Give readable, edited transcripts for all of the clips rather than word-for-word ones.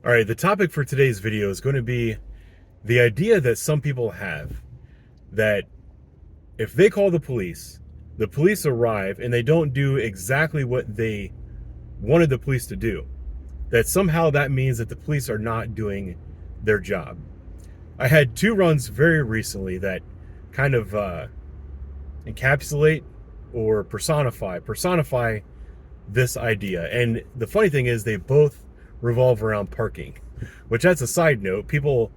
All right, the topic for today's video is going to be the idea that some people have that if they call the police arrive and they don't do exactly what they wanted the police to do, that somehow that means that the police are not doing their job. I had two runs very recently that kind of encapsulate or personify this idea. And the funny thing is they both revolve around parking, which, that's a side note. People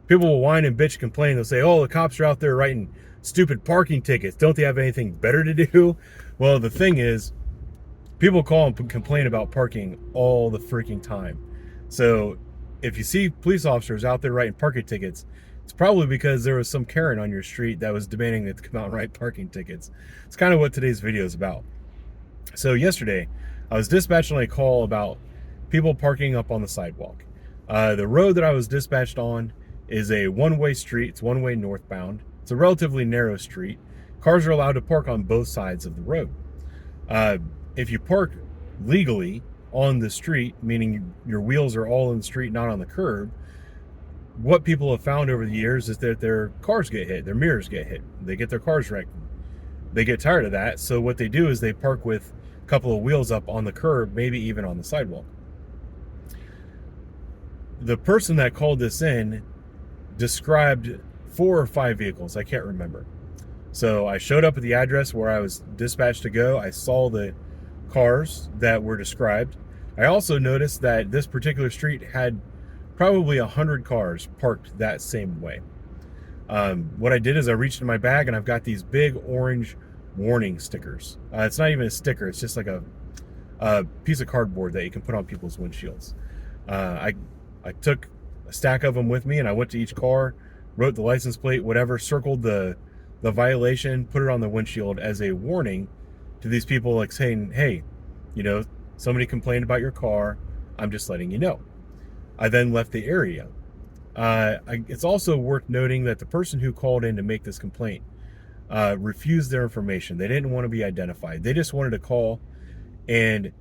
will whine and bitch, complain. They'll say, oh, the cops are out there writing stupid parking tickets. Don't they have anything better to do? Well, the thing is, people call and complain about parking all the freaking time. So if you see police officers out there writing parking tickets, it's probably because there was some Karen on your street that was demanding that to come out and write parking tickets. It's kind of what today's video is about. So yesterday, I was dispatched on a call about people parking up on the sidewalk. The road that I was dispatched on is a one-way street. It's one-way northbound. It's a relatively narrow street. Cars are allowed to park on both sides of the road. If you park legally on the street, meaning your wheels are all in the street, not on the curb, what people have found over the years is that their cars get hit, their mirrors get hit, they get their cars wrecked. They get tired of that, so what they do is they park with a couple of wheels up on the curb, maybe even on the sidewalk. The person that called this in described 4 or 5 vehicles, I can't remember. So I showed up at the address where I was dispatched to go. I saw the cars that were described. I also noticed that this particular street had probably 100 cars parked that same way. What I did is I reached in my bag and I've got these big orange warning stickers. It's not even a sticker, it's just like a piece of cardboard that you can put on people's windshields. I took a stack of them with me and I went to each car, wrote the license plate, whatever, circled the violation, put it on the windshield as a warning to these people, like saying, hey, somebody complained about your car, I'm just letting you know. I then left the area. It's also worth noting that the person who called in to make this complaint refused their information. They didn't want to be identified. They just wanted to call and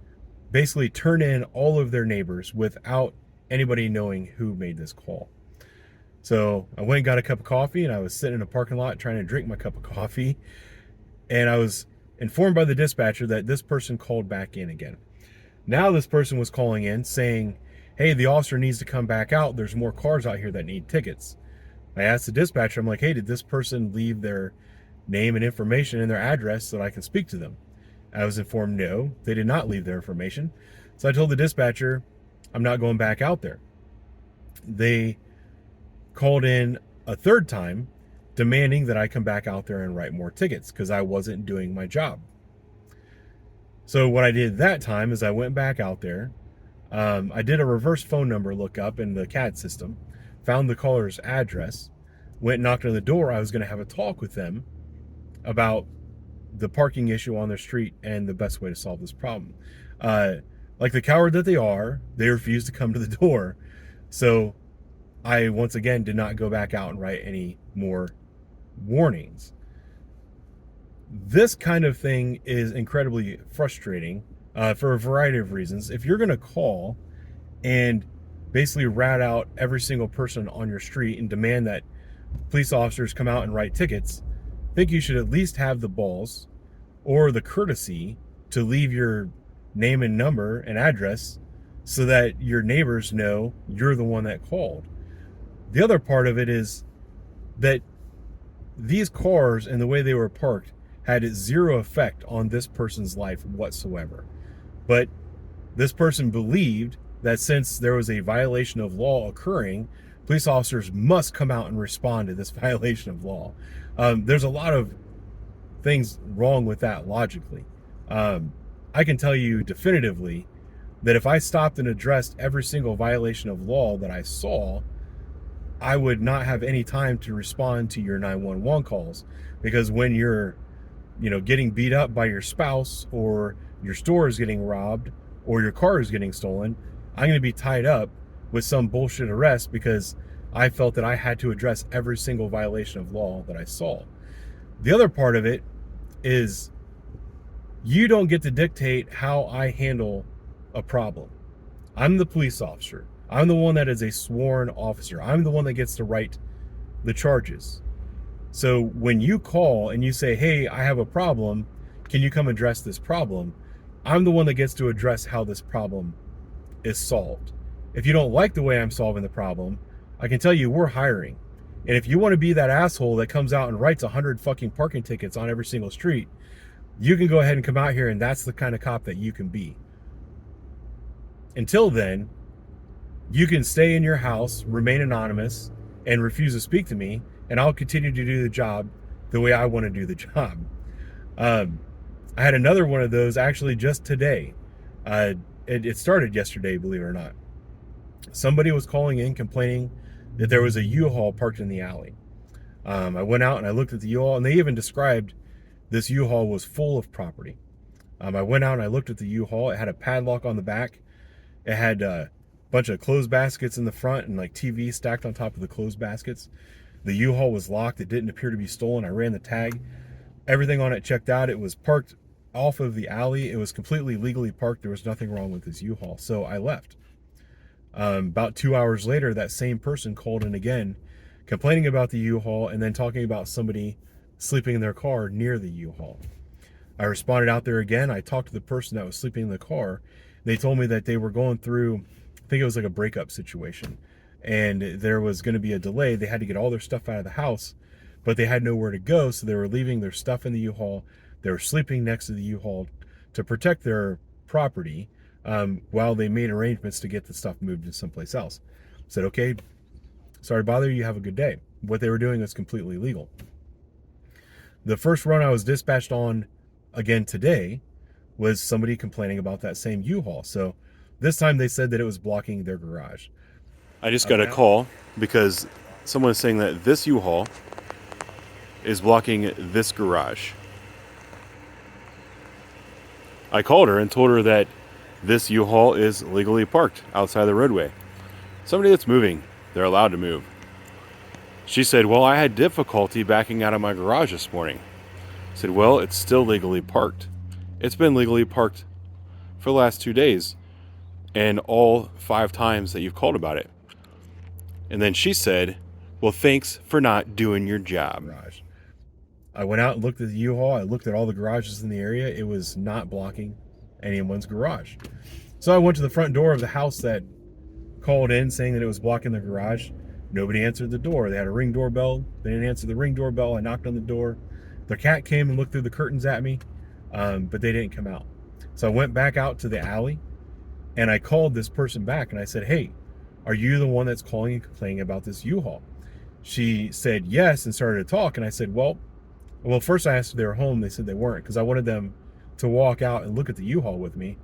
basically turn in all of their neighbors without anybody knowing who made this call. So I went and got a cup of coffee, and I was sitting in a parking lot trying to drink my cup of coffee, and I was informed by the dispatcher that this person called back in again. Now this person was calling in saying, hey, the officer needs to come back out. There's more cars out here that need tickets. I asked the dispatcher, I'm like, hey, did this person leave their name and information and their address so that I can speak to them? I was informed no, they did not leave their information. So I told the dispatcher, I'm not going back out there. They called in a third time demanding that I come back out there and write more tickets because I wasn't doing my job. So what I did that time is I went back out there. I did a reverse phone number lookup in the CAD system, found the caller's address, went and knocked on the door. I was going to have a talk with them about the parking issue on their street and the best way to solve this problem. Like the coward that they are, they refused to come to the door. So I, once again, did not go back out and write any more warnings. This kind of thing is incredibly frustrating for a variety of reasons. If you're going to call and basically rat out every single person on your street and demand that police officers come out and write tickets, I think you should at least have the balls or the courtesy to leave your name and number and address so that your neighbors know you're the one that called. The other part of it is that these cars and the way they were parked had zero effect on this person's life whatsoever. But this person believed that since there was a violation of law occurring, police officers must come out and respond to this violation of law. There's a lot of things wrong with that logically. I can tell you definitively that if I stopped and addressed every single violation of law that I saw, I would not have any time to respond to your 911 calls, because when you're getting beat up by your spouse, or your store is getting robbed, or your car is getting stolen, I'm going to be tied up with some bullshit arrest because I felt that I had to address every single violation of law that I saw. The other part of it is you don't get to dictate how I handle a problem. I'm the police officer. I'm the one that is a sworn officer. I'm the one that gets to write the charges. So when you call and you say, hey, I have a problem, can you come address this problem? I'm the one that gets to address how this problem is solved. If you don't like the way I'm solving the problem, I can tell you we're hiring. And if you want to be that asshole that comes out and writes 100 fucking parking tickets on every single street, you can go ahead and come out here, and that's the kind of cop that you can be. Until then, you can stay in your house, remain anonymous, and refuse to speak to me, and I'll continue to do the job the way I want to do the job. I had another one of those actually just today. It started yesterday, believe it or not. Somebody was calling in complaining that there was a U-Haul parked in the alley. I went out and I looked at the U-Haul, and they even described this U-Haul was full of property. I went out and I looked at the U-Haul. It had a padlock on the back. It had a bunch of clothes baskets in the front and like TV stacked on top of the clothes baskets. The U-Haul was locked. It didn't appear to be stolen. I ran the tag. Everything on it checked out. It was parked off of the alley. It was completely legally parked. There was nothing wrong with this U-Haul. So I left. About 2 hours later, that same person called in again, complaining about the U-Haul and then talking about somebody sleeping in their car near the U-Haul. I responded out there again. I talked to the person that was sleeping in the car. They told me that they were going through, I think it was like a breakup situation, and there was going to be a delay. They had to get all their stuff out of the house, but they had nowhere to go, so they were leaving their stuff in the U-Haul. They were sleeping next to the U-Haul to protect their property while they made arrangements to get the stuff moved to someplace else. I said, okay, sorry to bother you, have a good day. What they were doing was completely legal. The first run I was dispatched on again today was somebody complaining about that same U-Haul. So this time they said that it was blocking their garage. I just got a call because someone is saying that this U-Haul is blocking this garage. I called her and told her that this U-Haul is legally parked outside the roadway. Somebody that's moving, they're allowed to move. She said, well, I had difficulty backing out of my garage this morning. I said, well, it's still legally parked. It's been legally parked for the last 2 days and all 5 times that you've called about it. And then she said, well, thanks for not doing your job. I went out and looked at the U-Haul. I looked at all the garages in the area. It was not blocking anyone's garage. So I went to the front door of the house that called in saying that it was blocking the garage. Nobody answered the door. They had a Ring doorbell. They didn't answer the Ring doorbell. I knocked on the door. Their cat came and looked through the curtains at me, but they didn't come out. So I went back out to the alley, and I called this person back, and I said, hey, are you the one that's calling and complaining about this U-Haul? She said yes and started to talk, and I said, well, first I asked if they were home. They said they weren't because I wanted them to walk out and look at the U-Haul with me,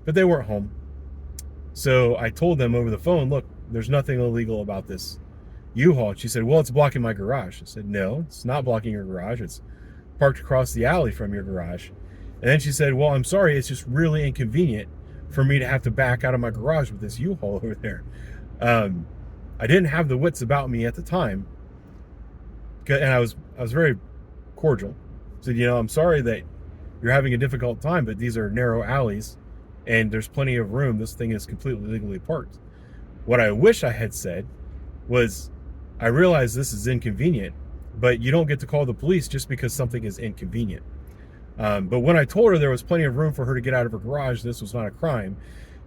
but they weren't home. So I told them over the phone, look, there's nothing illegal about this U-Haul. She said, well, it's blocking my garage. I said, no, it's not blocking your garage. It's parked across the alley from your garage. And then she said, well, I'm sorry, it's just really inconvenient for me to have to back out of my garage with this U-Haul over there. I didn't have the wits about me at the time, and I was very cordial. I said, I'm sorry that you're having a difficult time, but these are narrow alleys and there's plenty of room. This thing is completely legally parked. What I wish I had said was, I realize this is inconvenient, but you don't get to call the police just because something is inconvenient. But when I told her there was plenty of room for her to get out of her garage, this was not a crime,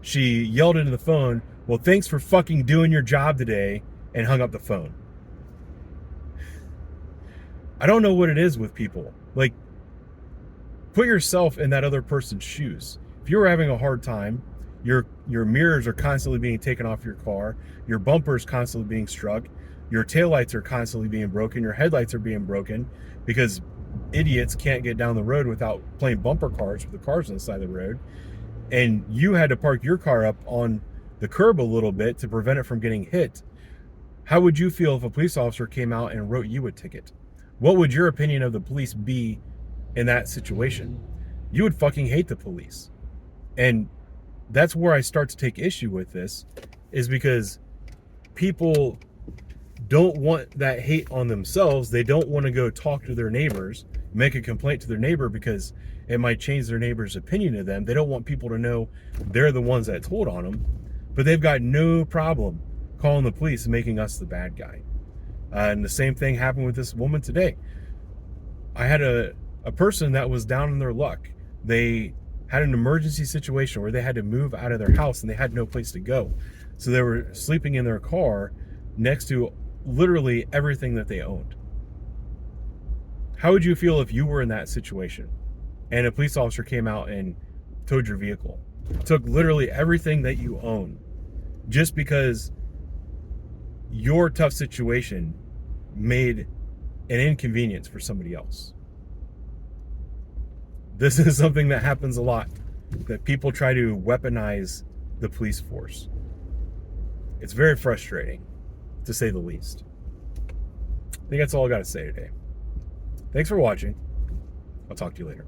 she yelled into the phone, well, thanks for fucking doing your job today, and hung up the phone. I don't know what it is with people. Like, put yourself in that other person's shoes. If you were having a hard time, your mirrors are constantly being taken off your car, your bumper's constantly being struck, your taillights are constantly being broken, your headlights are being broken because idiots can't get down the road without playing bumper cars with the cars on the side of the road, and you had to park your car up on the curb a little bit to prevent it from getting hit. How would you feel if a police officer came out and wrote you a ticket? What would your opinion of the police be in that situation? You would fucking hate the police. And that's where I start to take issue with this, is because people don't want that hate on themselves. They don't want to go talk to their neighbors, make a complaint to their neighbor because it might change their neighbor's opinion of them. They don't want people to know they're the ones that told on them. But they've got no problem calling the police and making us the bad guy. And the same thing happened with this woman today. I had a person that was down in their luck. They had an emergency situation where they had to move out of their house and they had no place to go. So they were sleeping in their car next to literally everything that they owned. How would you feel if you were in that situation and a police officer came out and towed your vehicle, took literally everything that you own, just because your tough situation made an inconvenience for somebody else? This is something that happens a lot, that people try to weaponize the police force. It's very frustrating, to say the least. I think that's all I got to say today. Thanks for watching. I'll talk to you later.